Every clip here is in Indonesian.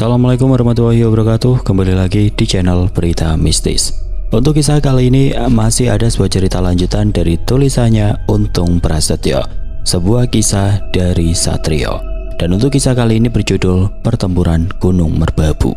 Assalamualaikum warahmatullahi wabarakatuh. Kembali lagi di channel Berita Mistis. Untuk kisah kali ini masih ada sebuah cerita lanjutan dari tulisannya Untung Prasetyo, sebuah kisah dari Satrio. Dan untuk kisah kali ini berjudul Pertempuran Gunung Merbabu.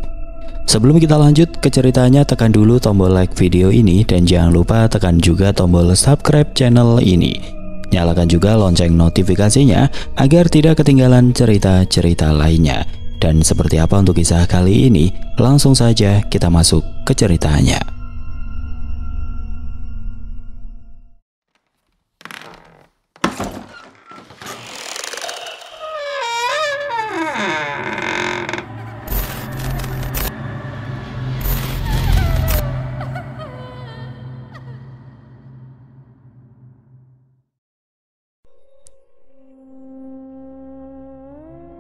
Sebelum kita lanjut ke ceritanya, tekan dulu tombol like video ini dan jangan lupa tekan juga tombol subscribe channel ini. Nyalakan juga lonceng notifikasinya agar tidak ketinggalan cerita-cerita lainnya. Dan seperti apa untuk kisah kali ini? Langsung saja kita masuk ke ceritanya.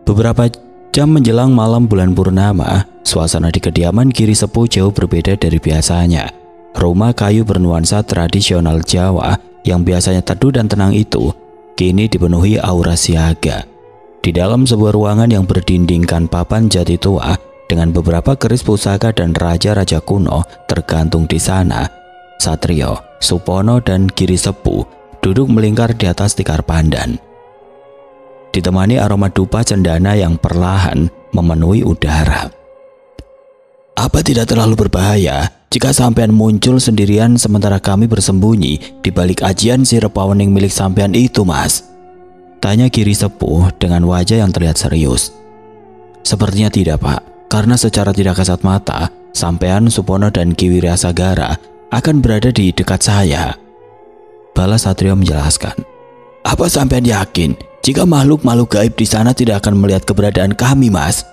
Beberapa jam menjelang malam bulan purnama, suasana di kediaman Giri Sepuh jauh berbeda dari biasanya. Rumah kayu bernuansa tradisional Jawa yang biasanya teduh dan tenang itu kini dipenuhi aura siaga. Di dalam sebuah ruangan yang berdindingkan papan jati tua dengan beberapa keris pusaka dan raja-raja kuno tergantung di sana, Satrio, Supono, dan Giri Sepuh duduk melingkar di atas tikar pandan. Ditemani aroma dupa cendana yang perlahan memenuhi udara. Apa tidak terlalu berbahaya jika sampean muncul sendirian sementara kami bersembunyi di balik ajian sirep pawening milik sampean itu, Mas? Tanya Giri Sepuh dengan wajah yang terlihat serius. Sepertinya tidak, Pak, karena secara tidak kasat mata, sampean, Supono, dan Ki Wiryasagara akan berada di dekat saya. Balas Satrio menjelaskan. Apa sampean yakin jika makhluk-makhluk gaib di sana tidak akan melihat keberadaan kami, Mas?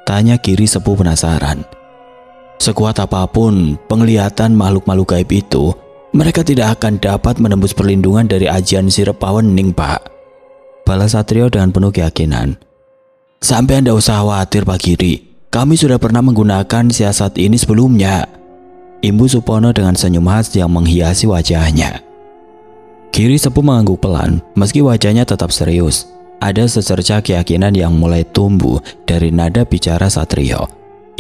Tanya Giri Sepuh penasaran. Sekuat apapun penglihatan makhluk-makhluk gaib itu, mereka tidak akan dapat menembus perlindungan dari ajian sirep pawening, Pak. Balas Satrio dengan penuh keyakinan. Sampai anda usah khawatir, Pak Giri. Kami sudah pernah menggunakan siasat ini sebelumnya. Imbu Supono dengan senyum khas yang menghiasi wajahnya. Giri Sepuh mengangguk pelan, meski wajahnya tetap serius. Ada secerca keyakinan yang mulai tumbuh dari nada bicara Satrio.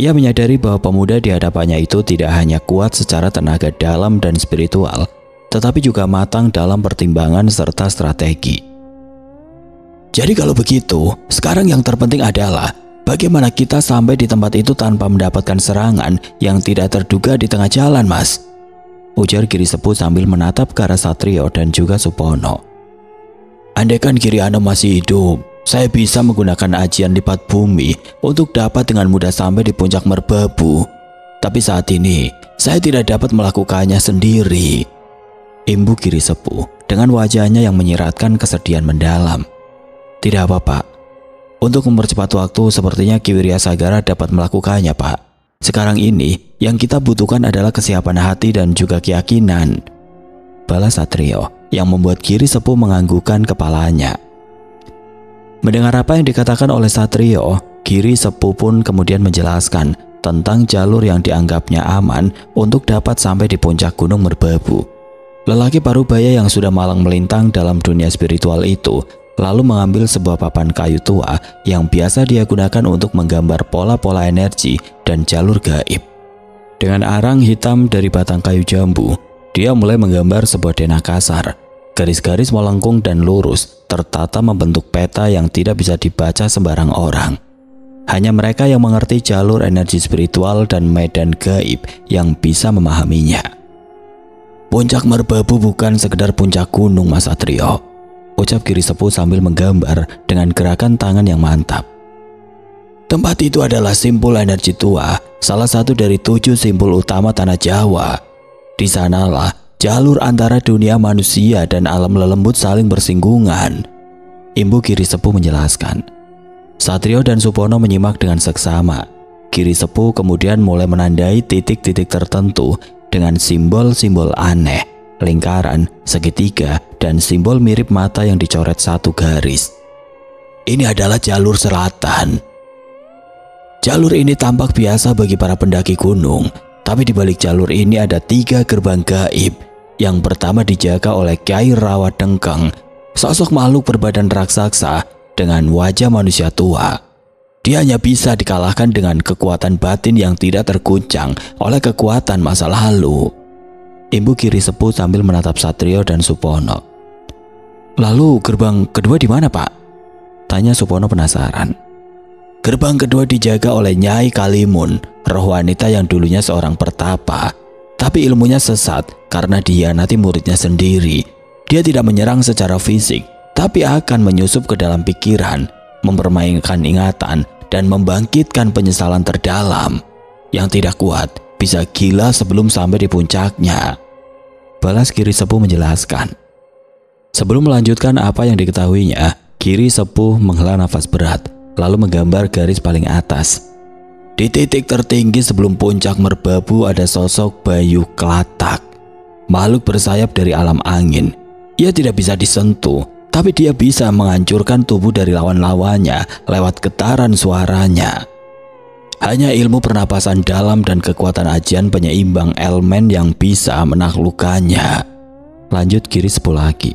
Ia menyadari bahwa pemuda di hadapannya itu tidak hanya kuat secara tenaga dalam dan spiritual, tetapi juga matang dalam pertimbangan serta strategi. Jadi kalau begitu, sekarang yang terpenting adalah bagaimana kita sampai di tempat itu tanpa mendapatkan serangan yang tidak terduga di tengah jalan, Mas? Ujar Giri Sepuh sambil menatap ke arah Satrio dan juga Supono. Andaikan Giri Ano masih hidup, saya bisa menggunakan ajian lipat bumi untuk dapat dengan mudah sampai di puncak Merbabu. Tapi saat ini, saya tidak dapat melakukannya sendiri. Imbu Giri Sepuh dengan wajahnya yang menyiratkan kesedihan mendalam. Tidak apa, Pak. Untuk mempercepat waktu, sepertinya Ki Wiryasagara dapat melakukannya, Pak. Sekarang ini, yang kita butuhkan adalah kesiapan hati dan juga keyakinan. Balas Satrio yang membuat Giri Sepuh menganggukkan kepalanya. Mendengar apa yang dikatakan oleh Satrio, Giri Sepuh pun kemudian menjelaskan tentang jalur yang dianggapnya aman untuk dapat sampai di puncak Gunung Merbabu. Lelaki parubaya yang sudah malang melintang dalam dunia spiritual itu lalu mengambil sebuah papan kayu tua yang biasa dia gunakan untuk menggambar pola-pola energi dan jalur gaib. Dengan arang hitam dari batang kayu jambu, dia mulai menggambar sebuah denah kasar. Garis-garis melengkung dan lurus tertata membentuk peta yang tidak bisa dibaca sembarang orang. Hanya mereka yang mengerti jalur energi spiritual dan medan gaib yang bisa memahaminya. Puncak Merbabu bukan sekedar puncak gunung, Mas Satrio, ucap Giri Sepuh sambil menggambar dengan gerakan tangan yang mantap. Tempat itu adalah simpul energi tua, salah satu dari 7 simpul utama tanah Jawa. Di sanalah jalur antara dunia manusia dan alam lelembut saling bersinggungan. Imbu Giri Sepuh menjelaskan. Satrio dan Supono menyimak dengan seksama. Giri Sepuh kemudian mulai menandai titik-titik tertentu dengan simbol-simbol aneh, lingkaran, segitiga, dan simbol mirip mata yang dicoret satu garis. Ini adalah jalur selatan. Jalur ini tampak biasa bagi para pendaki gunung, tapi di balik jalur ini ada 3 gerbang gaib. Yang pertama dijaga oleh Kyai Rawa Dengkeng, sosok makhluk berbadan raksasa dengan wajah manusia tua. Dia hanya bisa dikalahkan dengan kekuatan batin yang tidak terguncang oleh kekuatan masa lalu. Imbu Giri Sepuh sambil menatap Satrio dan Supono. Lalu gerbang kedua di mana, Pak? Tanya Supono penasaran. Gerbang kedua dijaga oleh Nyai Kalimun, roh wanita yang dulunya seorang pertapa. Tapi ilmunya sesat karena dihianati muridnya sendiri. Dia tidak menyerang secara fisik, tapi akan menyusup ke dalam pikiran, mempermainkan ingatan, dan membangkitkan penyesalan terdalam. Yang tidak kuat bisa gila sebelum sampai di puncaknya, balas Giri Sepuh menjelaskan. Sebelum melanjutkan apa yang diketahuinya, Giri Sepuh menghela nafas berat, lalu menggambar garis paling atas. Di titik tertinggi sebelum puncak merbabu ada sosok Bayu Kelatak, makhluk bersayap dari alam angin. Ia tidak bisa disentuh, tapi dia bisa menghancurkan tubuh dari lawan-lawannya lewat getaran suaranya. Hanya ilmu pernapasan dalam dan kekuatan ajian penyeimbang elemen yang bisa menaklukkannya. Lanjut Giri Sepuh lagi.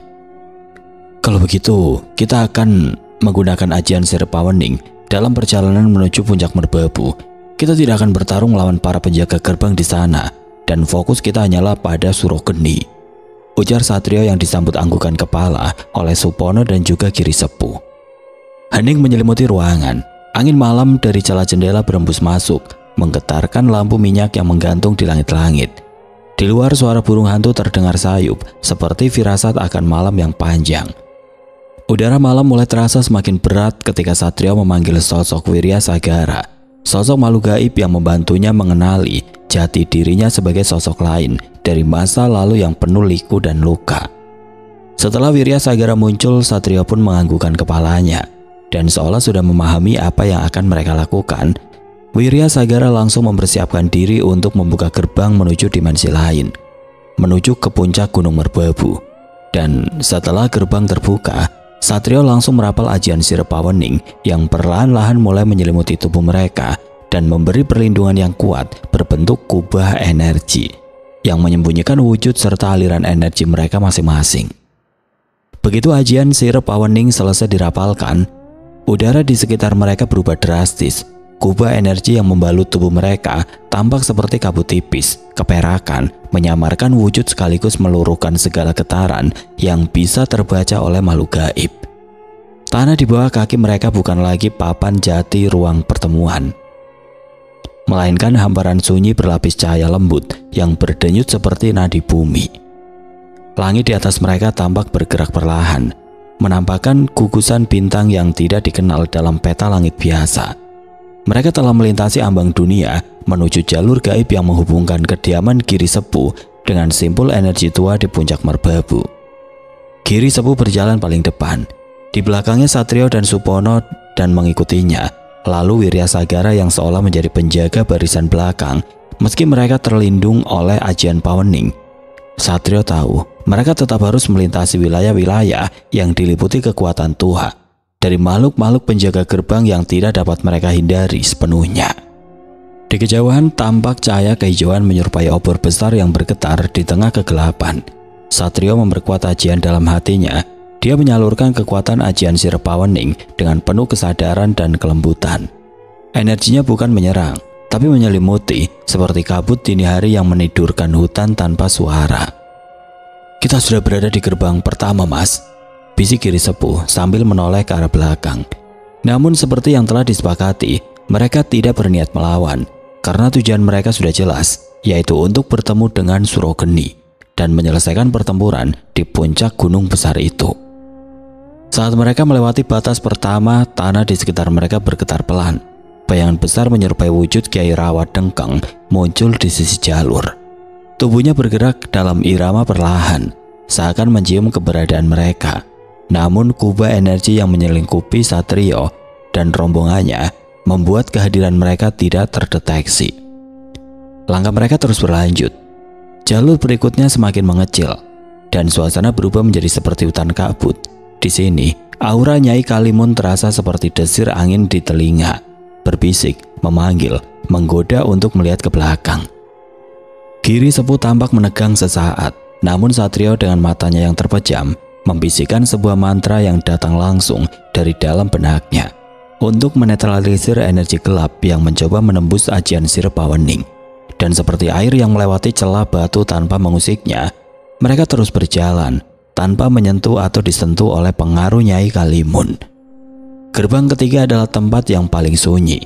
Kalau begitu, kita akan menggunakan ajian Sirpawening dalam perjalanan menuju puncak merbabu. Kita tidak akan bertarung melawan para penjaga gerbang di sana, dan fokus kita hanyalah pada Surogeni, ujar Satrio yang disambut anggukan kepala oleh Supono dan juga Giri Sepuh. Hening menyelimuti ruangan. Angin malam dari celah jendela berembus masuk, menggetarkan lampu minyak yang menggantung di langit-langit. Di luar suara burung hantu terdengar sayup, seperti firasat akan malam yang panjang. Udara malam mulai terasa semakin berat ketika Satrio memanggil sosok Wirya Sagara, sosok makhluk gaib yang membantunya mengenali jati dirinya sebagai sosok lain dari masa lalu yang penuh liku dan luka. Setelah Wirya Sagara muncul, Satrio pun menganggukkan kepalanya, dan seolah sudah memahami apa yang akan mereka lakukan. Wirya Sagara langsung mempersiapkan diri untuk membuka gerbang menuju dimensi lain, menuju ke puncak Gunung Merbabu. Dan setelah gerbang terbuka, Satrio langsung merapal ajian Sirpawening yang perlahan-lahan mulai menyelimuti tubuh mereka dan memberi perlindungan yang kuat berbentuk kubah energi yang menyembunyikan wujud serta aliran energi mereka masing-masing. Begitu ajian Sirpawening selesai dirapalkan, udara di sekitar mereka berubah drastis. Kubah energi yang membalut tubuh mereka tampak seperti kabut tipis, keperakan, menyamarkan wujud sekaligus meluruhkan segala getaran yang bisa terbaca oleh makhluk gaib. Tanah di bawah kaki mereka bukan lagi papan jati ruang pertemuan, melainkan hamparan sunyi berlapis cahaya lembut yang berdenyut seperti nadi bumi. Langit di atas mereka tampak bergerak perlahan, menampakkan gugusan bintang yang tidak dikenal dalam peta langit biasa. Mereka telah melintasi ambang dunia menuju jalur gaib yang menghubungkan kediaman Giri Sepuh dengan simpul energi tua di puncak Merbabu. Giri Sepuh berjalan paling depan, di belakangnya Satrio dan Supono dan mengikutinya, lalu Wirya Sagara yang seolah menjadi penjaga barisan belakang. Meski mereka terlindung oleh ajian Pawening, Satrio tahu mereka tetap harus melintasi wilayah-wilayah yang diliputi kekuatan Tuha dari makhluk-makhluk penjaga gerbang yang tidak dapat mereka hindari sepenuhnya. Di kejauhan tampak cahaya kehijauan menyerupai obor besar yang bergetar di tengah kegelapan. Satrio memperkuat ajian dalam hatinya. Dia menyalurkan kekuatan ajian Sirpawening dengan penuh kesadaran dan kelembutan. Energinya bukan menyerang, tapi menyelimuti seperti kabut dini hari yang menidurkan hutan tanpa suara. Kita sudah berada di gerbang pertama, Mas, bisik Giri Sepuh sambil menoleh ke arah belakang. Namun seperti yang telah disepakati, mereka tidak berniat melawan karena tujuan mereka sudah jelas, yaitu untuk bertemu dengan Surogeni dan menyelesaikan pertempuran di puncak gunung besar itu. Saat mereka melewati batas pertama, tanah di sekitar mereka bergetar pelan. Bayangan besar menyerupai wujud Kiai Rawat Dengkeng muncul di sisi jalur. Tubuhnya bergerak dalam irama perlahan, seakan mencium keberadaan mereka. Namun kubah energi yang menyelingkupi Satrio dan rombongannya membuat kehadiran mereka tidak terdeteksi. Langkah mereka terus berlanjut. Jalur berikutnya semakin mengecil dan suasana berubah menjadi seperti hutan kabut. Di sini, aura Nyai Kalimun terasa seperti desir angin di telinga, berbisik, memanggil, menggoda untuk melihat ke belakang. Giri Sepuh tampak menegang sesaat, namun Satrio dengan matanya yang terpejam membisikkan sebuah mantra yang datang langsung dari dalam benaknya. untuk menetralisir energi gelap yang mencoba menembus ajian sihir Pawening. Dan seperti air yang melewati celah batu tanpa mengusiknya, mereka terus berjalan tanpa menyentuh atau disentuh oleh pengaruh Nyai Kalimun. Gerbang ketiga adalah tempat yang paling sunyi.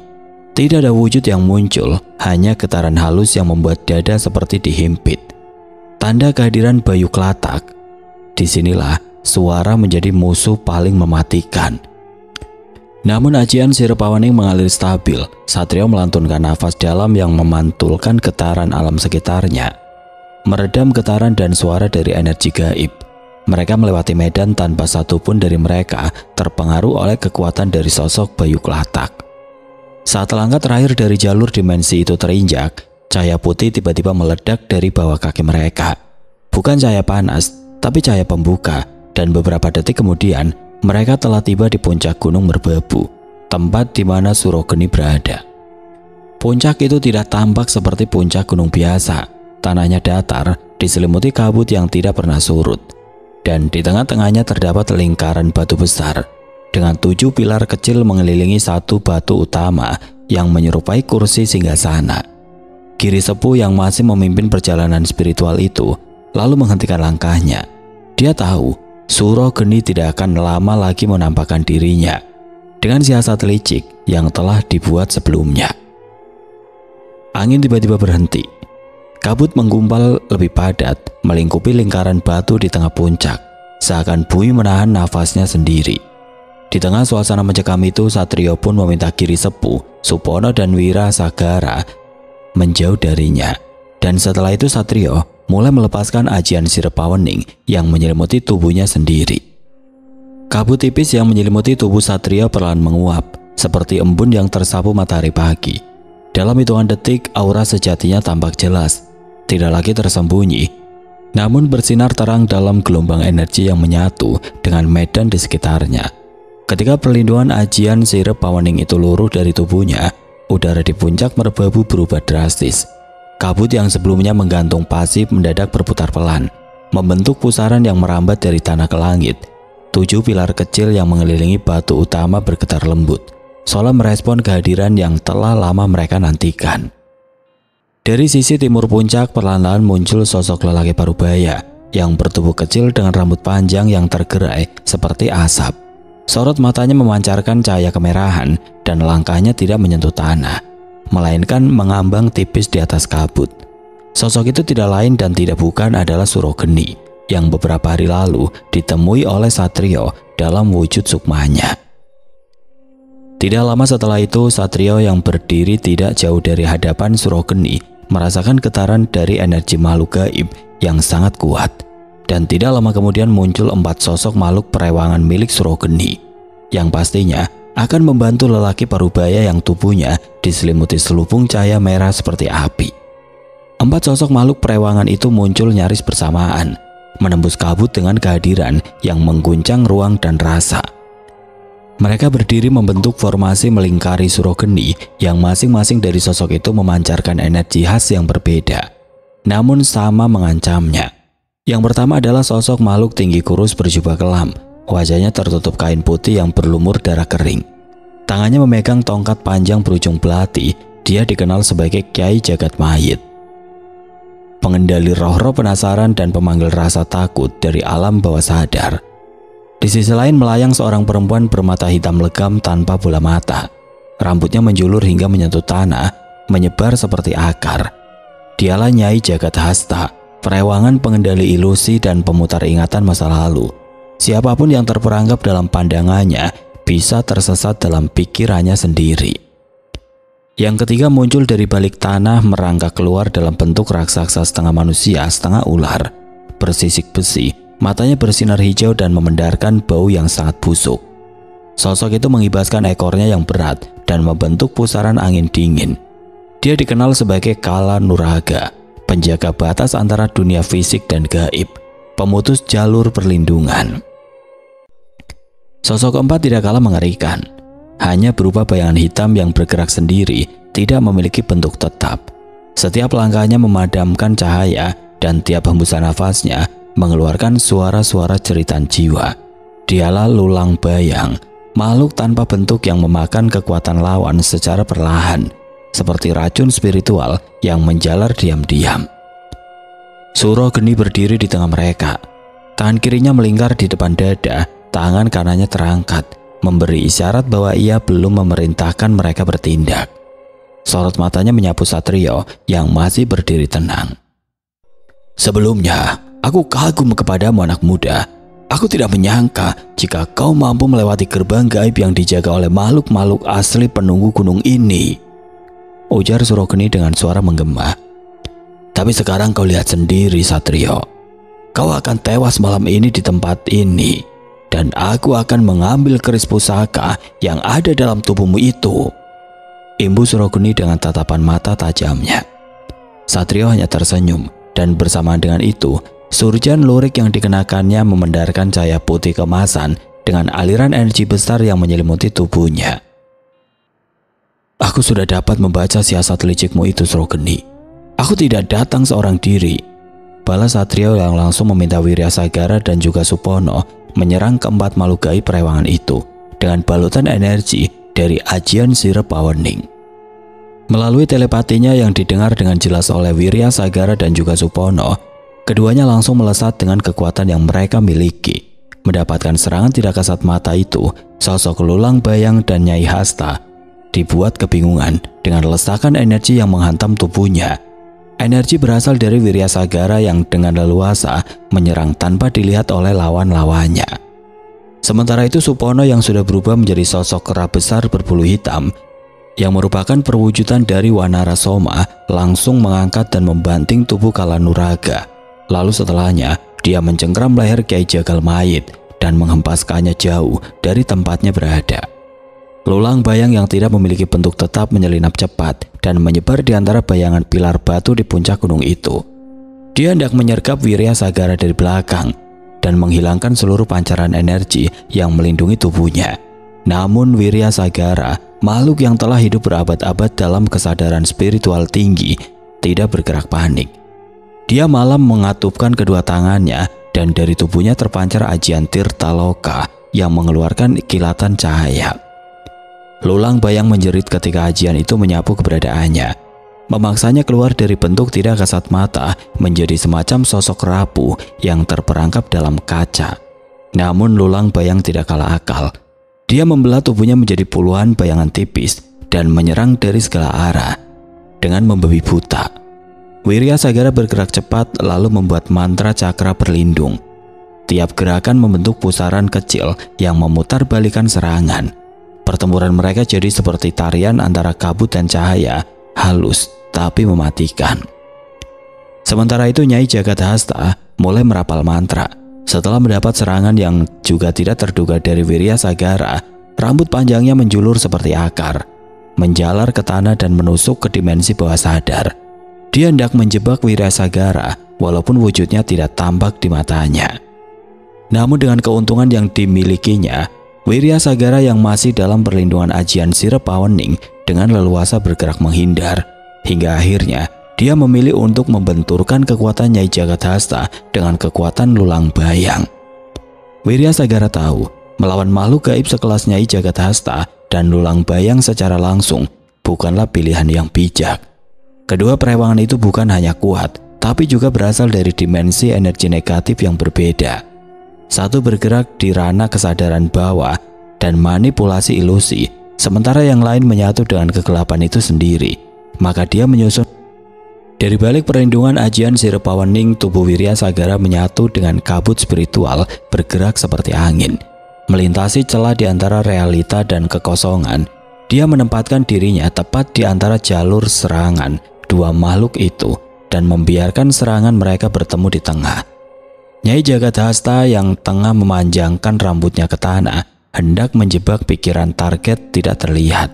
Tidak ada wujud yang muncul, hanya getaran halus yang membuat dada seperti dihimpit. Tanda kehadiran Bayu Klatak. Disinilah suara menjadi musuh paling mematikan. Namun ajian sihir Pawening mengalir stabil. Satrio melantunkan nafas dalam yang memantulkan getaran alam sekitarnya, meredam getaran dan suara dari energi gaib. Mereka melewati medan tanpa satupun dari mereka terpengaruh oleh kekuatan dari sosok Bayu Klatak. Saat langkah terakhir dari jalur dimensi itu terinjak, cahaya putih tiba-tiba meledak dari bawah kaki mereka. Bukan cahaya panas, tapi cahaya pembuka, dan beberapa detik kemudian mereka telah tiba di puncak Gunung Merbabu, tempat di mana Surogeni berada. Puncak itu tidak tampak seperti puncak gunung biasa. Tanahnya datar, diselimuti kabut yang tidak pernah surut. Dan di tengah-tengahnya terdapat lingkaran batu besar dengan 7 pilar kecil mengelilingi satu batu utama yang menyerupai kursi singgasana. Giri Sepuh yang masih memimpin perjalanan spiritual itu lalu menghentikan langkahnya. Dia tahu Surogeni tidak akan lama lagi menampakkan dirinya dengan siasat licik yang telah dibuat sebelumnya. Angin tiba-tiba berhenti. Kabut menggumpal lebih padat, melingkupi lingkaran batu di tengah puncak, seakan Bui menahan nafasnya sendiri. Di tengah suasana mencekam itu, Satrio pun meminta Giri Sepuh, Supono dan Wira Sagara menjauh darinya. Dan setelah itu Satrio mulai melepaskan ajian sihir Pawening yang menyelimuti tubuhnya sendiri. Kabut tipis yang menyelimuti tubuh Satrio perlahan menguap, seperti embun yang tersapu matahari pagi. Dalam hitungan detik, aura sejatinya tampak jelas, tidak lagi tersembunyi, namun bersinar terang dalam gelombang energi yang menyatu dengan medan di sekitarnya. Ketika perlindungan ajian sihir Pawening itu luruh dari tubuhnya, udara di puncak Merbabu berubah drastis. Kabut yang sebelumnya menggantung pasif mendadak berputar pelan, membentuk pusaran yang merambat dari tanah ke langit. 7 pilar kecil yang mengelilingi batu utama bergetar lembut, seolah merespon kehadiran yang telah lama mereka nantikan. Dari sisi timur puncak perlahan-lahan muncul sosok lelaki parubaya yang bertubuh kecil dengan rambut panjang yang tergerai seperti asap. Sorot matanya memancarkan cahaya kemerahan dan langkahnya tidak menyentuh tanah, melainkan mengambang tipis di atas kabut. Sosok itu tidak lain dan tidak bukan adalah Surogeni yang beberapa hari lalu ditemui oleh Satrio dalam wujud sukmanya. Tidak lama setelah itu, Satrio yang berdiri tidak jauh dari hadapan Surogeni merasakan getaran dari energi makhluk gaib yang sangat kuat. Dan tidak lama kemudian muncul 4 sosok makhluk perewangan milik Surogeni yang pastinya akan membantu lelaki parubaya yang tubuhnya diselimuti selubung cahaya merah seperti api. 4 sosok makhluk perewangan itu muncul nyaris bersamaan, menembus kabut dengan kehadiran yang mengguncang ruang dan rasa. Mereka berdiri membentuk formasi melingkari Surogeni yang masing-masing dari sosok itu memancarkan energi khas yang berbeda, namun sama mengancamnya. Yang pertama adalah sosok makhluk tinggi kurus berjubah kelam. Wajahnya tertutup kain putih yang berlumur darah kering. Tangannya memegang tongkat panjang berujung belati. Dia dikenal sebagai Kyai Jagat Mayit, pengendali roh-roh penasaran dan pemanggil rasa takut dari alam bawah sadar. Di sisi lain melayang seorang perempuan bermata hitam legam tanpa bola mata. Rambutnya menjulur hingga menyentuh tanah, menyebar seperti akar. Dialah Nyai Jagat Hasta, perewangan pengendali ilusi dan pemutar ingatan masa lalu. Siapapun yang terperangkap dalam pandangannya bisa tersesat dalam pikirannya sendiri. Yang ketiga muncul dari balik tanah, merangkak keluar dalam bentuk raksasa setengah manusia setengah ular, bersisik besi, matanya bersinar hijau dan memendarkan bau yang sangat busuk. Sosok itu mengibaskan ekornya yang berat dan membentuk pusaran angin dingin. Dia dikenal sebagai Kala Nuraga, penjaga batas antara dunia fisik dan gaib, pemutus jalur perlindungan. Sosok keempat tidak kalah mengerikan, hanya berupa bayangan hitam yang bergerak sendiri, tidak memiliki bentuk tetap. Setiap langkahnya memadamkan cahaya dan tiap hembusan nafasnya mengeluarkan suara-suara jeritan jiwa. Dialah Lulang Bayang, makhluk tanpa bentuk yang memakan kekuatan lawan secara perlahan, seperti racun spiritual yang menjalar diam-diam. Suro Geni berdiri di tengah mereka. Tangan kirinya melingkar di depan dada, tangan kanannya terangkat, memberi isyarat bahwa ia belum memerintahkan mereka bertindak. Sorot matanya menyapu Satrio yang masih berdiri tenang. "Sebelumnya, aku kagum kepadamu anak muda. Aku tidak menyangka jika kau mampu melewati gerbang gaib yang dijaga oleh makhluk-makhluk asli penunggu gunung ini," ujar Suro Geni dengan suara menggema. "Tapi sekarang kau lihat sendiri, Satrio. Kau akan tewas malam ini di tempat ini, dan aku akan mengambil keris pusaka yang ada dalam tubuhmu itu," imbu Suro Geni dengan tatapan mata tajamnya. Satrio hanya tersenyum, dan bersamaan dengan itu, surjan lurik yang dikenakannya memendarkan cahaya putih kemasan dengan aliran energi besar yang menyelimuti tubuhnya. "Aku sudah dapat membaca siasat licikmu itu, Suro Geni. Aku tidak datang seorang diri," balas Satrio yang langsung meminta Wiryasagara dan juga Supono menyerang keempat makhluk gaib perewangan itu dengan balutan energi dari ajian sirep Awening. Melalui telepatinya yang didengar dengan jelas oleh Wiryasagara dan juga Supono, keduanya langsung melesat dengan kekuatan yang mereka miliki. Mendapatkan serangan tidak kasat mata itu, sosok Lulang Bayang dan Nyai Hasta dibuat kebingungan dengan lesakan energi yang menghantam tubuhnya. Energi berasal dari Wiryasagara yang dengan leluasa menyerang tanpa dilihat oleh lawan-lawannya. Sementara itu Supono yang sudah berubah menjadi sosok kera besar berbulu hitam yang merupakan perwujudan dari Wanara Soma langsung mengangkat dan membanting tubuh Kalanuraga. Lalu setelahnya dia mencengkram leher Kyai Jagalmayit dan menghempaskannya jauh dari tempatnya berada. Lulang Bayang yang tidak memiliki bentuk tetap menyelinap cepat dan menyebar di antara bayangan pilar batu di puncak gunung itu. Dia hendak menyergap Wiryasagara dari belakang dan menghilangkan seluruh pancaran energi yang melindungi tubuhnya. Namun Wiryasagara, makhluk yang telah hidup berabad-abad dalam kesadaran spiritual tinggi, tidak bergerak panik. Dia malah mengatupkan kedua tangannya dan dari tubuhnya terpancar ajian Tirtaloka yang mengeluarkan kilatan cahaya. Lulang Bayang menjerit ketika ajian itu menyapu keberadaannya, memaksanya keluar dari bentuk tidak kasat mata menjadi semacam sosok rapuh yang terperangkap dalam kaca. Namun Lulang Bayang tidak kalah akal. Dia membelah tubuhnya menjadi puluhan bayangan tipis dan menyerang dari segala arah dengan membabi buta. Wiryasagara bergerak cepat lalu membuat mantra cakra berlindung. Tiap gerakan membentuk pusaran kecil yang memutar-balikan serangan. Pertempuran mereka jadi seperti tarian antara kabut dan cahaya, halus tapi mematikan. Sementara itu Nyai Jagathasta mulai merapal mantra. Setelah mendapat serangan yang juga tidak terduga dari Wiryasagara, rambut panjangnya menjulur seperti akar, menjalar ke tanah dan menusuk ke dimensi bawah sadar. Dia hendak menjebak Wiryasagara walaupun wujudnya tidak tampak di matanya. Namun dengan keuntungan yang dimilikinya, Wiryasagara yang masih dalam perlindungan ajian sirep Awening dengan leluasa bergerak menghindar, hingga akhirnya dia memilih untuk membenturkan kekuatan Nyai Jagathasta dengan kekuatan Lulang Bayang. Wiryasagara tahu melawan makhluk gaib sekelas Nyai Jagathasta dan Lulang Bayang secara langsung bukanlah pilihan yang bijak. Kedua perewangan itu bukan hanya kuat, tapi juga berasal dari dimensi energi negatif yang berbeda. Satu bergerak di ranah kesadaran bawah dan manipulasi ilusi, sementara yang lain menyatu dengan kegelapan itu sendiri. Maka dia menyusun. Dari balik perlindungan ajian sirep Awening, tubuh Wiryasagara menyatu dengan kabut spiritual bergerak seperti angin. Melintasi celah di antara realita dan kekosongan, dia menempatkan dirinya tepat di antara jalur serangan dua makhluk itu dan membiarkan serangan mereka bertemu di tengah. Nyai Jagathasta yang tengah memanjangkan rambutnya ke tanah hendak menjebak pikiran target tidak terlihat.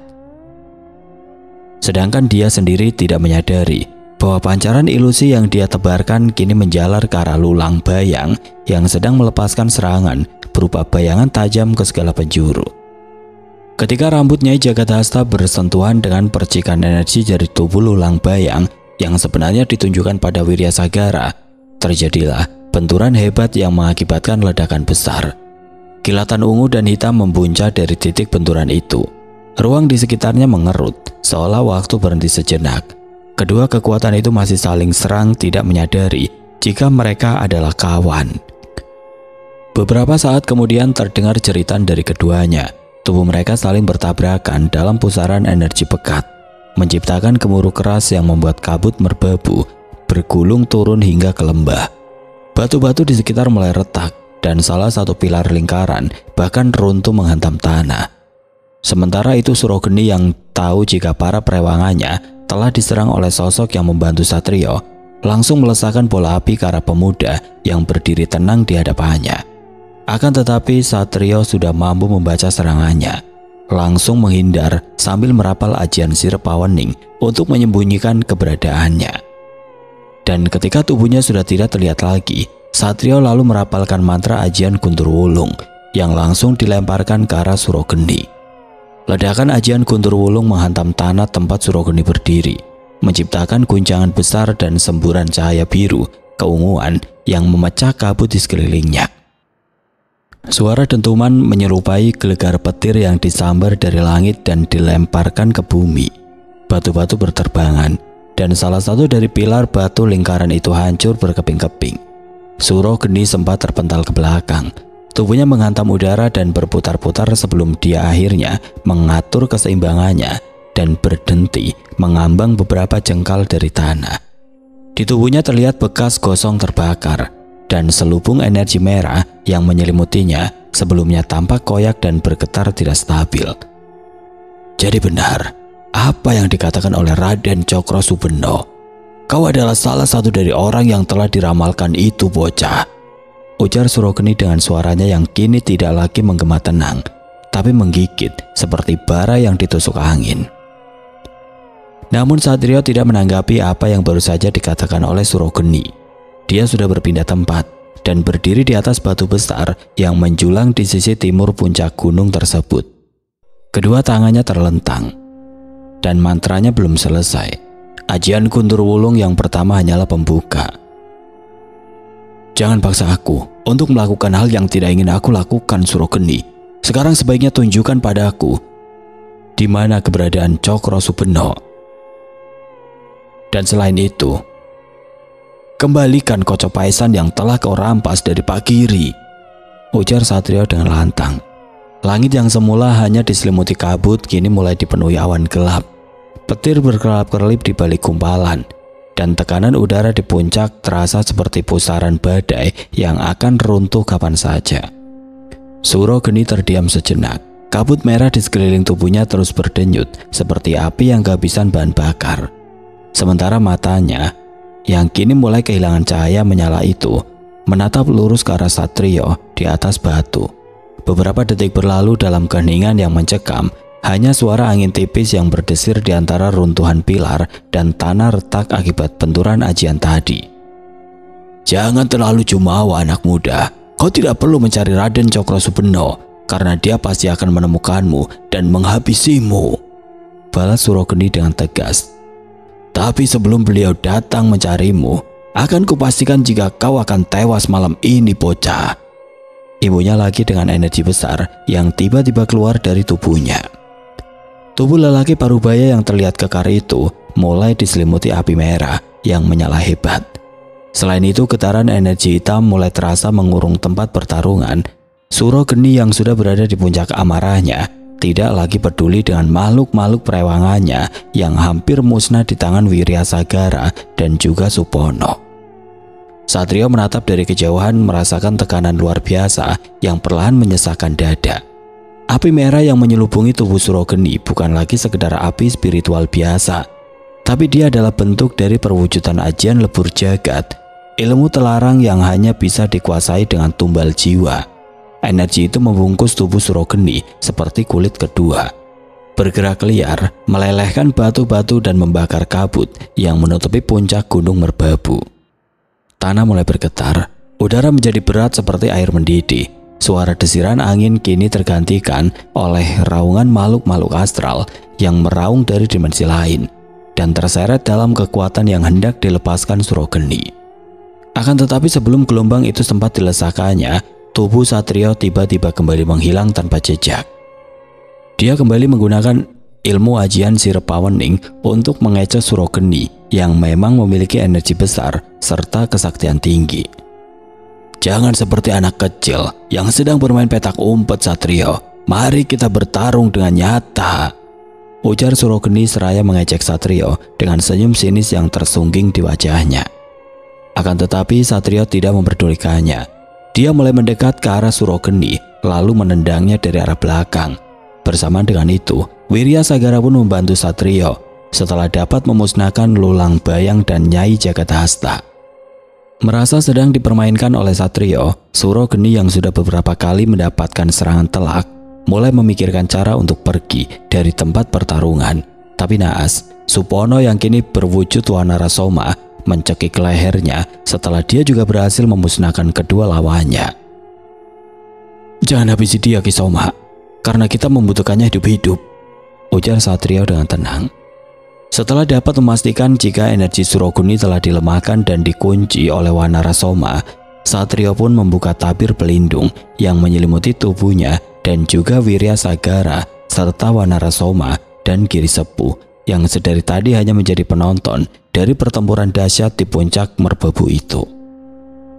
Sedangkan dia sendiri tidak menyadari bahwa pancaran ilusi yang dia tebarkan kini menjalar ke arah Lulang Bayang yang sedang melepaskan serangan berupa bayangan tajam ke segala penjuru. Ketika rambut Nyai Jagathasta bersentuhan dengan percikan energi dari tubuh Lulang Bayang yang sebenarnya ditunjukkan pada Wiryasagara, terjadilah benturan hebat yang mengakibatkan ledakan besar. Kilatan ungu dan hitam membuncah dari titik benturan itu. Ruang di sekitarnya mengerut, seolah waktu berhenti sejenak. Kedua kekuatan itu masih saling serang, tidak menyadari jika mereka adalah kawan. Beberapa saat kemudian terdengar jeritan dari keduanya. Tubuh mereka saling bertabrakan dalam pusaran energi pekat, menciptakan gemuruh keras yang membuat kabut merbabu bergulung turun hingga ke lembah. Batu-batu di sekitar mulai retak dan salah satu pilar lingkaran bahkan runtuh menghantam tanah. Sementara itu Surogeni yang tahu jika para perewangannya telah diserang oleh sosok yang membantu Satrio, langsung melesakkan bola api ke arah pemuda yang berdiri tenang di hadapannya. Akan tetapi Satrio sudah mampu membaca serangannya, langsung menghindar sambil merapal ajian sirep awening untuk menyembunyikan keberadaannya. Dan ketika tubuhnya sudah tidak terlihat lagi, Satrio lalu merapalkan mantra ajian Guntur Wulung yang langsung dilemparkan ke arah Surogeni. Ledakan ajian Guntur Wulung menghantam tanah tempat Surogeni berdiri, menciptakan guncangan besar dan semburan cahaya biru keunguan yang memecah kabut di sekelilingnya. Suara dentuman menyerupai gelegar petir yang disambar dari langit dan dilemparkan ke bumi. Batu-batu berterbangan, dan salah satu dari pilar batu lingkaran itu hancur berkeping-keping. Surogeni sempat terpental ke belakang. Tubuhnya menghantam udara dan berputar-putar sebelum dia akhirnya mengatur keseimbangannya dan berdenti mengambang beberapa jengkal dari tanah. Di tubuhnya terlihat bekas gosong terbakar dan selubung energi merah yang menyelimutinya sebelumnya tampak koyak dan bergetar tidak stabil. Jadi benar apa yang dikatakan oleh Raden Cokro Subeno. Kau adalah salah satu dari orang yang telah diramalkan itu, bocah. Ujar Surogeni dengan suaranya yang kini tidak lagi menggema tenang, tapi menggigit seperti bara yang ditusuk angin. Namun Satrio tidak menanggapi apa yang baru saja dikatakan oleh Surogeni. Dia sudah berpindah tempat dan berdiri di atas batu besar yang menjulang di sisi timur puncak gunung tersebut. Kedua tangannya terlentang, dan mantranya belum selesai. Ajian Guntur Wulung yang pertama hanyalah pembuka. Jangan paksa aku untuk melakukan hal yang tidak ingin aku lakukan, Surogeni. Sekarang sebaiknya tunjukkan padaku di mana keberadaan Cokro Subeno. Dan selain itu, kembalikan Kocopaisan yang telah kau rampas dari Pak Giri, ujar Satrio dengan lantang. Langit yang semula hanya diselimuti kabut kini mulai dipenuhi awan gelap. Petir berkelap-kelip di balik gumpalan, dan tekanan udara di puncak terasa seperti pusaran badai yang akan runtuh kapan saja. Surogeni terdiam sejenak. Kabut merah di sekeliling tubuhnya terus berdenyut seperti api yang kehabisan bahan bakar. Sementara matanya yang kini mulai kehilangan cahaya menyala itu menatap lurus ke arah Satrio di atas batu. Beberapa detik berlalu dalam keheningan yang mencekam. Hanya suara angin tipis yang berdesir di antara runtuhan pilar dan tanah retak akibat benturan ajian tadi. Jangan terlalu jumawa, anak muda. Kau tidak perlu mencari Raden Cokro Subeno, karena dia pasti akan menemukanmu dan menghabisimu, balas Surogeni dengan tegas. Tapi sebelum beliau datang mencarimu, akan kupastikan jika kau akan tewas malam ini, bocah. Ibunya lagi dengan energi besar yang tiba-tiba keluar dari tubuhnya. Tubuh lelaki parubaya yang terlihat kekar itu mulai diselimuti api merah yang menyala hebat. Selain itu, getaran energi hitam mulai terasa mengurung tempat pertarungan. Surogeni yang sudah berada di puncak amarahnya tidak lagi peduli dengan makhluk-makhluk perewangannya yang hampir musnah di tangan Wiryasagara dan juga Supono. Satrio menatap dari kejauhan merasakan tekanan luar biasa yang perlahan menyesakkan dada. Api merah yang menyelubungi tubuh Surogeni bukan lagi sekedar api spiritual biasa, tapi dia adalah bentuk dari perwujudan ajian lebur jagat, ilmu telarang yang hanya bisa dikuasai dengan tumbal jiwa. Energi itu membungkus tubuh Surogeni seperti kulit kedua, bergerak liar, melelehkan batu-batu dan membakar kabut yang menutupi puncak gunung merbabu. Tanah mulai bergetar, udara menjadi berat seperti air mendidih. Suara desiran angin kini tergantikan oleh raungan makhluk-makhluk astral yang meraung dari dimensi lain dan terseret dalam kekuatan yang hendak dilepaskan Surogeni. Akan tetapi sebelum gelombang itu sempat dilesakannya tubuh Satrio tiba-tiba kembali menghilang tanpa jejak. Dia kembali menggunakan ilmu ajian Sirep Pawening untuk mengecoh Surogeni yang memang memiliki energi besar serta kesaktian tinggi. "Jangan seperti anak kecil yang sedang bermain petak umpet, Satrio. Mari kita bertarung dengan nyata," ujar Surogeni seraya mengejek Satrio dengan senyum sinis yang tersungging di wajahnya. Akan tetapi Satrio tidak memperdulikannya. Dia mulai mendekat ke arah Surogeni lalu menendangnya dari arah belakang. Bersamaan dengan itu, Wirya Sagara pun membantu Satrio setelah dapat memusnahkan Lulang Bayang dan Nyai Jagatahasta. Merasa sedang dipermainkan oleh Satrio, Surogeni yang sudah beberapa kali mendapatkan serangan telak mulai memikirkan cara untuk pergi dari tempat pertarungan. Tapi naas, Supono yang kini berwujud Wanarasoma mencekik lehernya setelah dia juga berhasil memusnahkan kedua lawannya. "Jangan habisi dia, Ki Soma, karena kita membutuhkannya hidup-hidup," ujar Satrio dengan tenang. Setelah dapat memastikan jika energi Surogeni telah dilemahkan dan dikunci oleh Wanarasoma, Satrio pun membuka tabir pelindung yang menyelimuti tubuhnya dan juga Wirya Sagara serta Wanarasoma dan Giri Sepuh yang sedari tadi hanya menjadi penonton dari pertempuran dahsyat di puncak merbabu itu.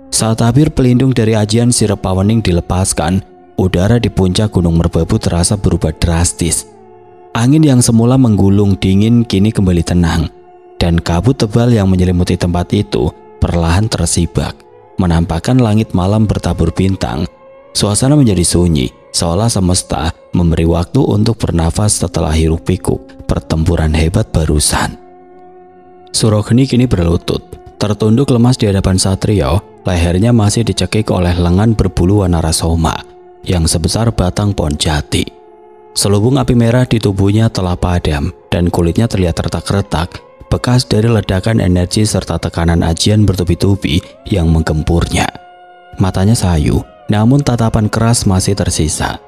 Saat tabir pelindung dari ajian Sirep Pawening dilepaskan, udara di puncak Gunung Merbabu terasa berubah drastis. Angin yang semula menggulung dingin kini kembali tenang, dan kabut tebal yang menyelimuti tempat itu perlahan tersibak, menampakkan langit malam bertabur bintang. Suasana menjadi sunyi, seolah semesta memberi waktu untuk bernafas setelah hiruk pikuk pertempuran hebat barusan. Surogeni kini berlutut, tertunduk lemas di hadapan Satrio. Lehernya masih dicekik oleh lengan berbulu Wanarasoma yang sebesar batang pohon jati. Selubung api merah di tubuhnya telah padam dan kulitnya terlihat retak-retak, bekas dari ledakan energi serta tekanan ajian bertubi-tubi yang menggempurnya. Matanya sayu, namun tatapan keras masih tersisa.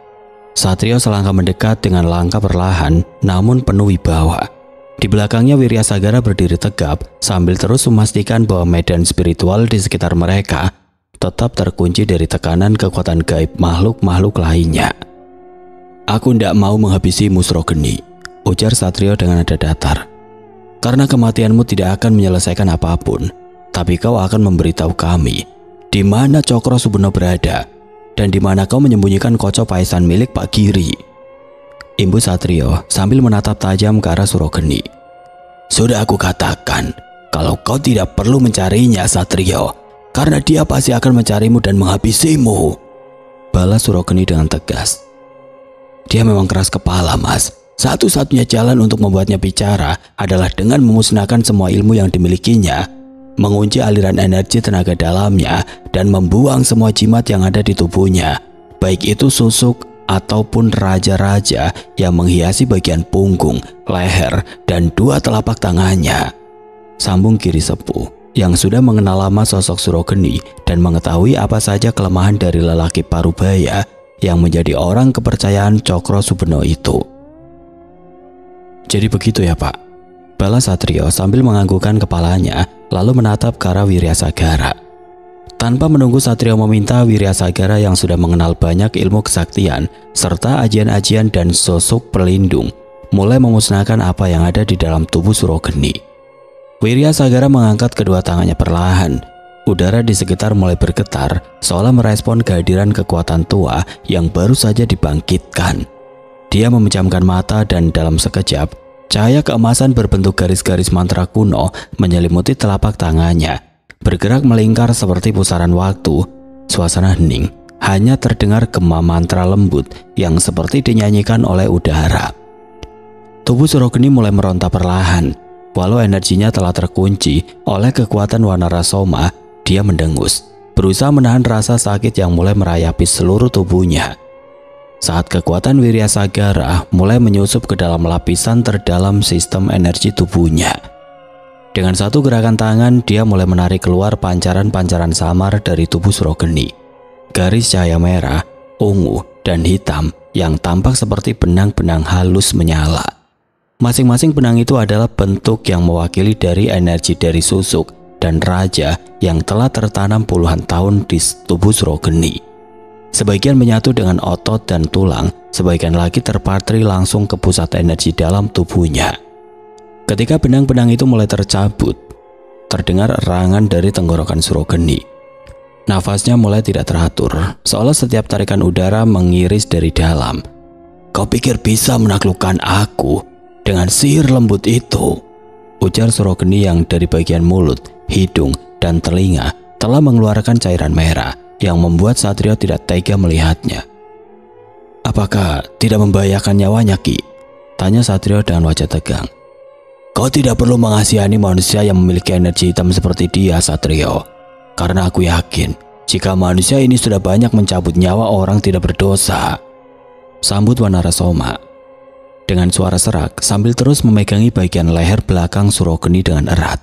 Satrio selangkah mendekat dengan langkah perlahan namun penuh wibawa. Di belakangnya Wirya Sagara berdiri tegap sambil terus memastikan bahwa medan spiritual di sekitar mereka tetap terkunci dari tekanan kekuatan gaib makhluk-makhluk lainnya. "Aku tidak mau menghabisimu, Surogeni," ujar Satrio dengan nada datar. "Karena kematianmu tidak akan menyelesaikan apapun, tapi kau akan memberitahu kami di mana Cokro Subono berada dan di mana kau menyembunyikan kocok paisan milik Pak Giri," imbu Satrio sambil menatap tajam ke arah Surogeni. "Sudah aku katakan kalau kau tidak perlu mencarinya, Satrio, karena dia pasti akan mencarimu dan menghabisimu," balas Surogeni dengan tegas. "Dia memang keras kepala, Mas. Satu-satunya jalan untuk membuatnya bicara adalah dengan memusnahkan semua ilmu yang dimilikinya, mengunci aliran energi tenaga dalamnya, dan membuang semua jimat yang ada di tubuhnya, baik itu susuk ataupun raja-raja yang menghiasi bagian punggung, leher, dan dua telapak tangannya," sambung Giri Sepuh yang sudah mengenal lama sosok Surogeni dan mengetahui apa saja kelemahan dari lelaki Parubaya yang menjadi orang kepercayaan Cokro Subono itu. "Jadi begitu ya, Pak?" balas Satrio sambil menganggukkan kepalanya lalu menatap ke arah Wirya Sagara. Tanpa menunggu Satrio meminta, Wirya Sagara yang sudah mengenal banyak ilmu kesaktian serta ajian-ajian dan sosok pelindung mulai memusnahkan apa yang ada di dalam tubuh Surogeni. Wirya Sagara mengangkat kedua tangannya perlahan. Udara di sekitar mulai bergetar seolah merespon kehadiran kekuatan tua yang baru saja dibangkitkan. Dia memejamkan mata dan dalam sekejap cahaya keemasan berbentuk garis-garis mantra kuno menyelimuti telapak tangannya, bergerak melingkar seperti pusaran waktu. Suasana hening, hanya terdengar gema mantra lembut yang seperti dinyanyikan oleh udara. Tubuh Surogeni mulai meronta perlahan. Walau energinya telah terkunci oleh kekuatan Wanarasoma, dia mendengus, berusaha menahan rasa sakit yang mulai merayapi seluruh tubuhnya. Saat kekuatan Wirya Sagara mulai menyusup ke dalam lapisan terdalam sistem energi tubuhnya. Dengan satu gerakan tangan, dia mulai menarik keluar pancaran-pancaran samar dari tubuh Surogeni. Garis cahaya merah, ungu, dan hitam yang tampak seperti benang-benang halus menyala. Masing-masing benang itu adalah bentuk yang mewakili dari energi dari susuk dan raja yang telah tertanam puluhan tahun di tubuh Surogeni. Sebagian menyatu dengan otot dan tulang, sebagian lagi terpatri langsung ke pusat energi dalam tubuhnya. Ketika benang-benang itu mulai tercabut, terdengar erangan dari tenggorokan Surogeni. Nafasnya mulai tidak teratur, seolah setiap tarikan udara mengiris dari dalam. "Kau pikir bisa menaklukkan aku dengan sihir lembut itu?" ujar Surogeni yang dari bagian mulut, hidung, dan telinga telah mengeluarkan cairan merah yang membuat Satrio tidak tega melihatnya. "Apakah tidak membahayakan nyawanya, Ki?" tanya Satrio dengan wajah tegang. "Kau tidak perlu mengasihani manusia yang memiliki energi hitam seperti dia, Satrio. Karena aku yakin, jika manusia ini sudah banyak mencabut nyawa orang tidak berdosa," sambut Wanarasoma dengan suara serak sambil terus memegangi bagian leher belakang Surogeni dengan erat.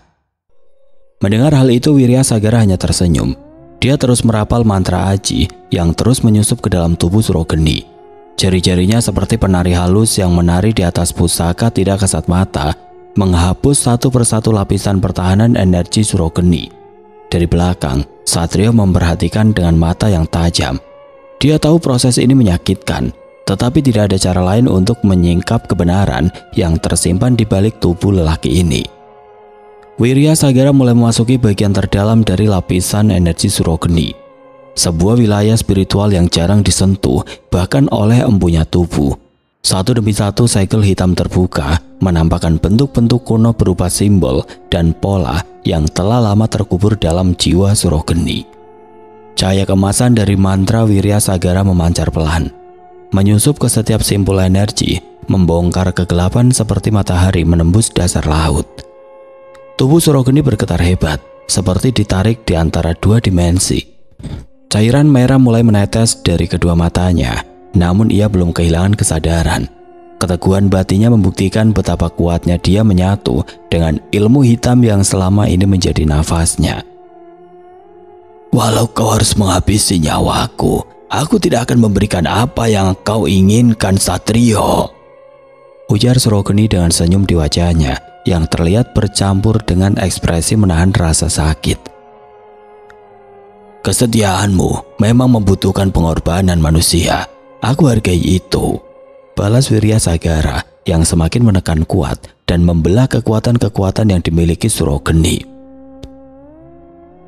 Mendengar hal itu, Wiryasagara hanya tersenyum. Dia terus merapal mantra aji yang terus menyusup ke dalam tubuh Surogeni. Jari-jarinya seperti penari halus yang menari di atas pusaka tidak kasat mata, menghapus satu persatu lapisan pertahanan energi Surogeni. Dari belakang, Satrio memperhatikan dengan mata yang tajam. Dia tahu proses ini menyakitkan, tetapi tidak ada cara lain untuk menyingkap kebenaran yang tersimpan di balik tubuh lelaki ini. Wiryasagara mulai memasuki bagian terdalam dari lapisan energi Surogeni, sebuah wilayah spiritual yang jarang disentuh bahkan oleh empunya tubuh. Satu demi satu segel hitam terbuka menampakkan bentuk-bentuk kuno berupa simbol dan pola yang telah lama terkubur dalam jiwa Surogeni. Cahaya kemasan dari mantra Wiryasagara memancar pelan, menyusup ke setiap simpul energi, membongkar kegelapan seperti matahari menembus dasar laut. Tubuh Surogeni bergetar hebat, seperti ditarik di antara dua dimensi. Cairan merah mulai menetes dari kedua matanya, namun ia belum kehilangan kesadaran. Keteguhan batinnya membuktikan betapa kuatnya dia menyatu dengan ilmu hitam yang selama ini menjadi nafasnya. "Walau kau harus menghabisi nyawaku, aku tidak akan memberikan apa yang kau inginkan, Satrio," ujar Surogeni dengan senyum di wajahnya yang terlihat bercampur dengan ekspresi menahan rasa sakit. "Kesetiaanmu memang membutuhkan pengorbanan manusia. Aku hargai itu," balas Wiryasagara yang semakin menekan kuat dan membelah kekuatan-kekuatan yang dimiliki Surogeni.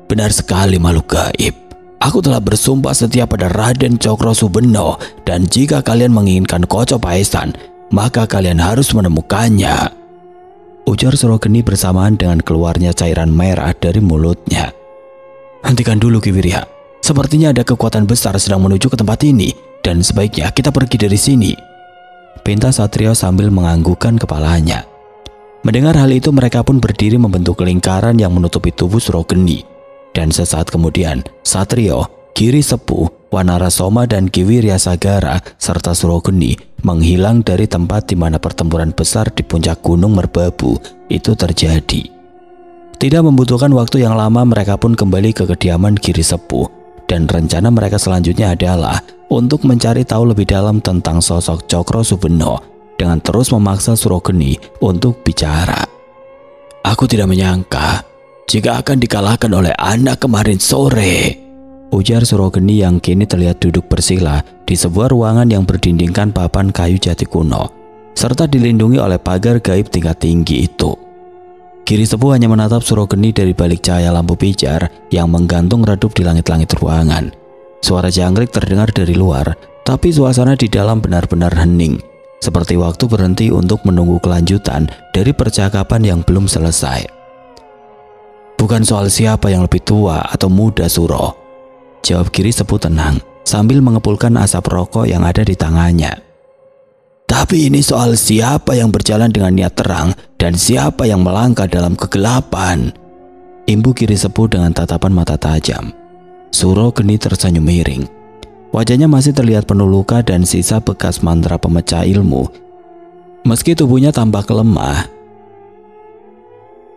"Benar sekali, makhluk gaib. Aku telah bersumpah setia pada Raden Cokrosubeno, dan jika kalian menginginkan Koco Paesan, maka kalian harus menemukannya," ujar Surogeni bersamaan dengan keluarnya cairan merah dari mulutnya. "Hentikan dulu, Ki Wirya. Sepertinya ada kekuatan besar sedang menuju ke tempat ini, dan sebaiknya kita pergi dari sini," pinta Satrio sambil menganggukkan kepalanya. Mendengar hal itu, mereka pun berdiri membentuk lingkaran yang menutupi tubuh Surogeni. Dan sesaat kemudian, Satrio, Giri Sepuh, Wanarasoma, dan Ki Wiryasagara serta Surogeni menghilang dari tempat di mana pertempuran besar di puncak Gunung Merbabu itu terjadi. Tidak membutuhkan waktu yang lama, mereka pun kembali ke kediaman Giri Sepuh, dan rencana mereka selanjutnya adalah untuk mencari tahu lebih dalam tentang sosok Cokrosubeno dengan terus memaksa Surogeni untuk bicara. "Aku tidak menyangka jika akan dikalahkan oleh anak kemarin sore," ujar Surogeni yang kini terlihat duduk bersila di sebuah ruangan yang berdindingkan papan kayu jati kuno, serta dilindungi oleh pagar gaib tingkat tinggi itu. Giri Sepuh hanya menatap Surogeni dari balik cahaya lampu pijar yang menggantung redup di langit-langit ruangan. Suara jangkrik terdengar dari luar, tapi suasana di dalam benar-benar hening, seperti waktu berhenti untuk menunggu kelanjutan dari percakapan yang belum selesai. "Bukan soal siapa yang lebih tua atau muda, Suro," jawab Giri Sepuh tenang sambil mengepulkan asap rokok yang ada di tangannya. "Tapi ini soal siapa yang berjalan dengan niat terang dan siapa yang melangkah dalam kegelapan," imbu Giri Sepuh dengan tatapan mata tajam. Surogeni tersenyum miring. Wajahnya masih terlihat penuh luka dan sisa bekas mantra pemecah ilmu. Meski tubuhnya tampak lemah,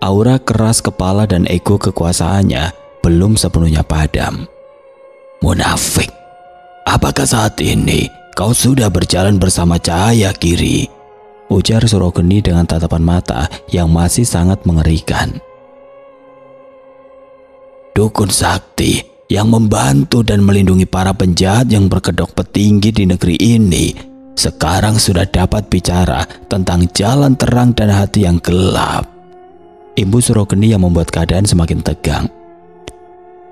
aura keras kepala dan ego kekuasaannya belum sepenuhnya padam. "Munafik, apakah saat ini kau sudah berjalan bersama cahaya Giri?" ujar Surogeni dengan tatapan mata yang masih sangat mengerikan. "Dukun sakti yang membantu dan melindungi para penjahat yang berkedok petinggi di negeri ini, sekarang sudah dapat bicara tentang jalan terang dan hati yang gelap. Imbu Surogeni yang membuat keadaan semakin tegang.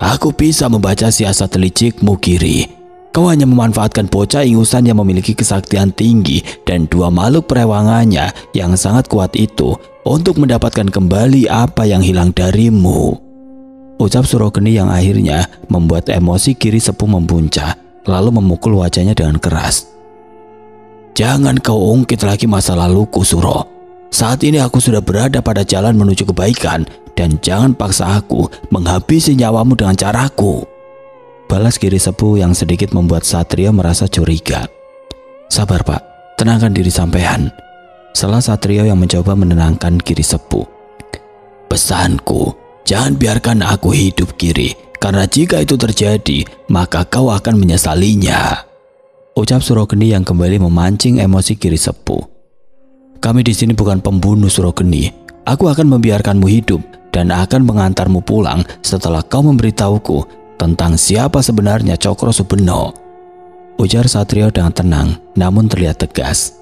Aku bisa membaca siasat licikmu, Giri. Kau hanya memanfaatkan bocah ingusan yang memiliki kesaktian tinggi dan dua makhluk perewangannya yang sangat kuat itu untuk mendapatkan kembali apa yang hilang darimu. Ucap Surogeni yang akhirnya membuat emosi Giri Sepuh membuncah, lalu memukul wajahnya dengan keras. Jangan kau ungkit lagi masa laluku, Suro. Saat ini aku sudah berada pada jalan menuju kebaikan, dan jangan paksa aku menghabisi nyawamu dengan caraku. Balas Giri Sepuh yang sedikit membuat Satrio merasa curiga. Sabar Pak, tenangkan diri sampean. Salah Satrio yang mencoba menenangkan Giri Sepuh. Pesanku, jangan biarkan aku hidup, Giri, karena jika itu terjadi, maka kau akan menyesalinya. Ucap Surogeni yang kembali memancing emosi Giri Sepuh. Kami di sini bukan pembunuh, Surogeni. Aku akan membiarkanmu hidup dan akan mengantarmu pulang setelah kau memberitahuku tentang siapa sebenarnya Cokro Subeno. Ujar Satrio dengan tenang namun terlihat tegas.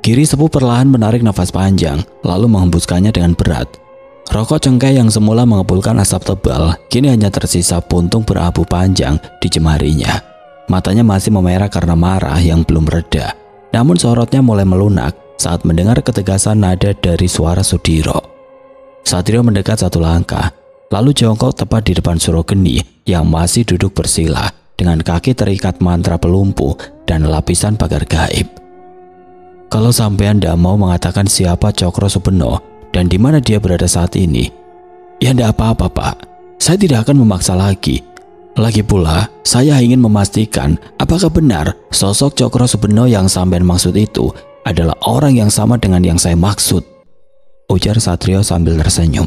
Giri Sepuh perlahan menarik nafas panjang lalu menghembuskannya dengan berat. Rokok cengkeh yang semula mengepulkan asap tebal kini hanya tersisa puntung berabu panjang di jemarinya. Matanya masih memerah karena marah yang belum reda, namun sorotnya mulai melunak saat mendengar ketegasan nada dari suara Sudiro. Satrio mendekat satu langkah, lalu jongkok tepat di depan Surogeni yang masih duduk bersila dengan kaki terikat mantra pelumpuh dan lapisan pagar gaib. Kalau sampean tidak mau mengatakan siapa Cokro Subeno dan di mana dia berada saat ini, ya tidak apa-apa Pak. Saya tidak akan memaksa lagi. Lagi pula, saya ingin memastikan apakah benar sosok Cokro Subeno yang sampean maksud itu adalah orang yang sama dengan yang saya maksud. Ujar Satrio sambil tersenyum.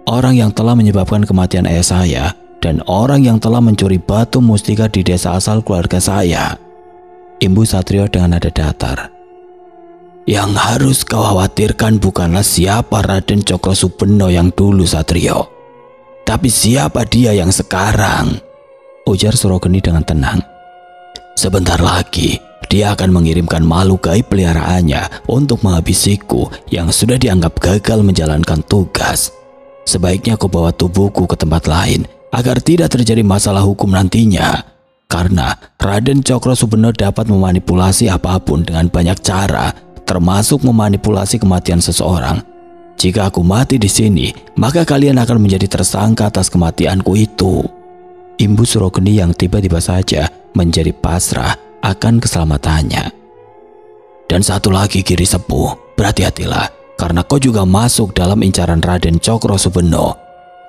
Orang yang telah menyebabkan kematian ayah saya dan orang yang telah mencuri batu mustika di desa asal keluarga saya. Imbu Satrio dengan nada datar. Yang harus kau khawatirkan bukanlah siapa Raden Cokro Subeno yang dulu, Satrio, tapi siapa dia yang sekarang. Ujar Surogeni dengan tenang. Sebentar lagi dia akan mengirimkan makhluk gaib peliharaannya untuk menghabisiku yang sudah dianggap gagal menjalankan tugas. Sebaiknya kau bawa tubuhku ke tempat lain agar tidak terjadi masalah hukum nantinya. Karena Raden Cokro Subeno dapat memanipulasi apapun dengan banyak cara, termasuk memanipulasi kematian seseorang. Jika aku mati di sini, maka kalian akan menjadi tersangka atas kematianku itu. Imbu Surogeni yang tiba-tiba saja menjadi pasrah akan keselamatannya. Dan satu lagi Giri Sepuh, berhati-hatilah karena kau juga masuk dalam incaran Raden Cokro Subeno.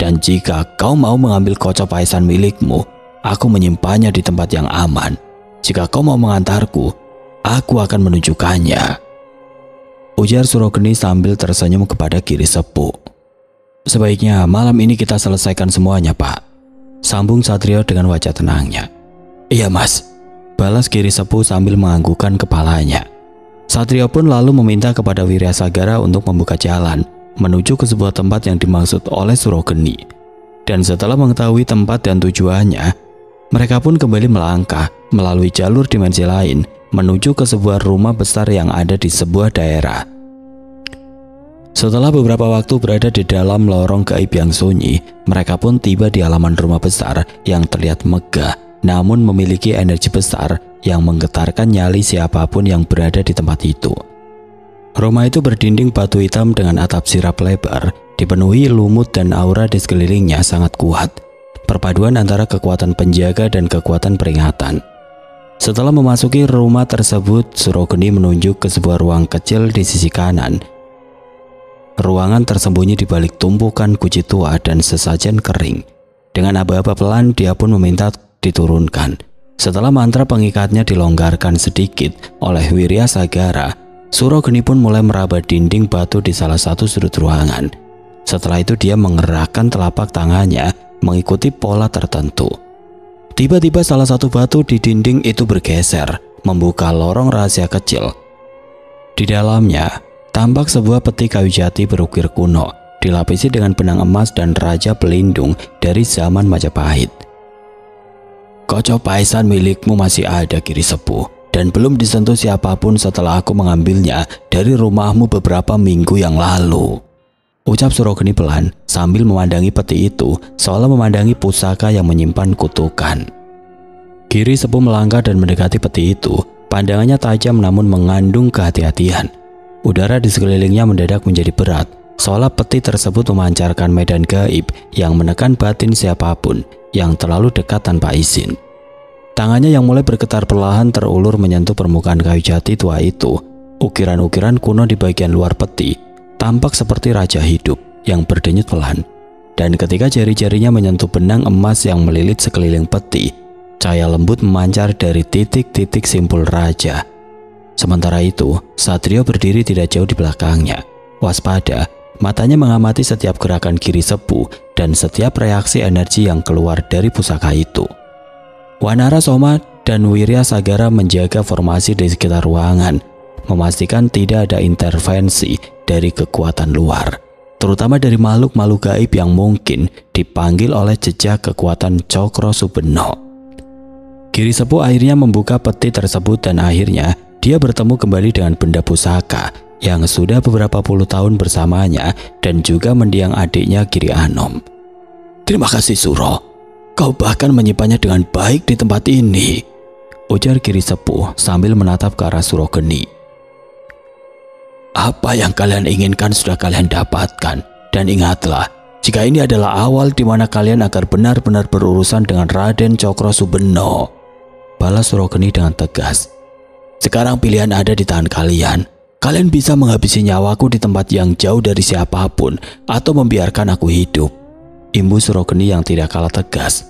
Dan jika kau mau mengambil kocok paisan milikmu, aku menyimpannya di tempat yang aman. Jika kau mau mengantarku, aku akan menunjukkannya. Ujar Surogeni sambil tersenyum kepada Giri Sepuh. Sebaiknya malam ini kita selesaikan semuanya, Pak. Sambung Satrio dengan wajah tenangnya. Iya Mas, balas Giri Sepuh sambil menganggukkan kepalanya. Satrio pun lalu meminta kepada Wiryasagara untuk membuka jalan menuju ke sebuah tempat yang dimaksud oleh Surogeni. Dan setelah mengetahui tempat dan tujuannya, mereka pun kembali melangkah melalui jalur dimensi lain menuju ke sebuah rumah besar yang ada di sebuah daerah. Setelah beberapa waktu berada di dalam lorong gaib yang sunyi, mereka pun tiba di halaman rumah besar yang terlihat megah namun memiliki energi besar yang menggetarkan nyali siapapun yang berada di tempat itu. Rumah itu berdinding batu hitam dengan atap sirap lebar, dipenuhi lumut dan aura di sekelilingnya sangat kuat. Perpaduan antara kekuatan penjaga dan kekuatan peringatan. Setelah memasuki rumah tersebut, Surogeni menunjuk ke sebuah ruang kecil di sisi kanan. Ruangan tersembunyi di balik tumpukan guci tua dan sesajen kering. Dengan aba-aba pelan, dia pun meminta diturunkan. Setelah mantra pengikatnya dilonggarkan sedikit oleh Wiryasagara, Surogeni pun mulai meraba dinding batu di salah satu sudut ruangan. Setelah itu dia mengerahkan telapak tangannya mengikuti pola tertentu. Tiba-tiba salah satu batu di dinding itu bergeser, membuka lorong rahasia kecil. Di dalamnya tampak sebuah peti kayu jati berukir kuno dilapisi dengan benang emas dan raja pelindung dari zaman Majapahit. Kaca paisan milikmu masih ada, Giri Sepuh, dan belum disentuh siapapun setelah aku mengambilnya dari rumahmu beberapa minggu yang lalu, ucap Surogeni pelan sambil memandangi peti itu seolah memandangi pusaka yang menyimpan kutukan. Giri Sepuh melangkah dan mendekati peti itu. Pandangannya tajam namun mengandung kehati-hatian. Udara di sekelilingnya mendadak menjadi berat, seolah peti tersebut memancarkan medan gaib yang menekan batin siapapun yang terlalu dekat tanpa izin. Tangannya yang mulai bergetar perlahan terulur menyentuh permukaan kayu jati tua itu. Ukiran-ukiran kuno di bagian luar peti tampak seperti raja hidup yang berdenyut pelan. Dan ketika jari-jarinya menyentuh benang emas yang melilit sekeliling peti, cahaya lembut memancar dari titik-titik simpul raja. Sementara itu, Satrio berdiri tidak jauh di belakangnya. Waspada, matanya mengamati setiap gerakan Giri Sepuh dan setiap reaksi energi yang keluar dari pusaka itu. Wanara Soma dan Wirya Sagara menjaga formasi di sekitar ruangan, memastikan tidak ada intervensi dari kekuatan luar, terutama dari makhluk-makhluk gaib yang mungkin dipanggil oleh jejak kekuatan Cokro Subeno. Giri Sepuh akhirnya membuka peti tersebut dan akhirnya dia bertemu kembali dengan benda pusaka yang sudah beberapa puluh tahun bersamanya dan juga mendiang adiknya Giri Anom. Terima kasih Suro, kau bahkan menyimpannya dengan baik di tempat ini, ujar Giri Sepuh sambil menatap ke arah Surogeni. Apa yang kalian inginkan sudah kalian dapatkan, dan ingatlah, jika ini adalah awal di mana kalian akan benar-benar berurusan dengan Raden Cokro Subeno, balas Surogeni dengan tegas. Sekarang pilihan ada di tangan kalian. Kalian bisa menghabisi nyawaku di tempat yang jauh dari siapapun atau membiarkan aku hidup, imbu Surogeni yang tidak kalah tegas.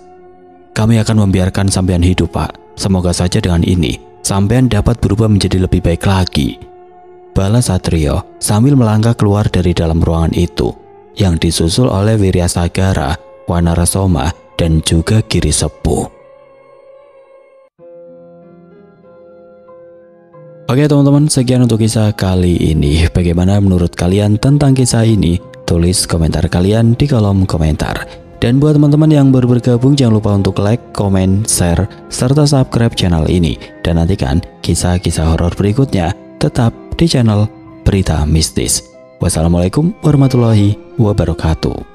Kami akan membiarkan sampean hidup, Pak. Semoga saja dengan ini sampean dapat berubah menjadi lebih baik lagi, balas Satrio sambil melangkah keluar dari dalam ruangan itu yang disusul oleh Wirya Sagara, Wanara Soma, dan juga Giri Sepuh. Oke teman-teman, sekian untuk kisah kali ini. Bagaimana menurut kalian tentang kisah ini? Tulis komentar kalian di kolom komentar. Dan buat teman-teman yang baru bergabung, jangan lupa untuk like, komen, share, serta subscribe channel ini. Dan nantikan kisah-kisah horor berikutnya tetap di channel Berita Mistis. Wassalamualaikum warahmatullahi wabarakatuh.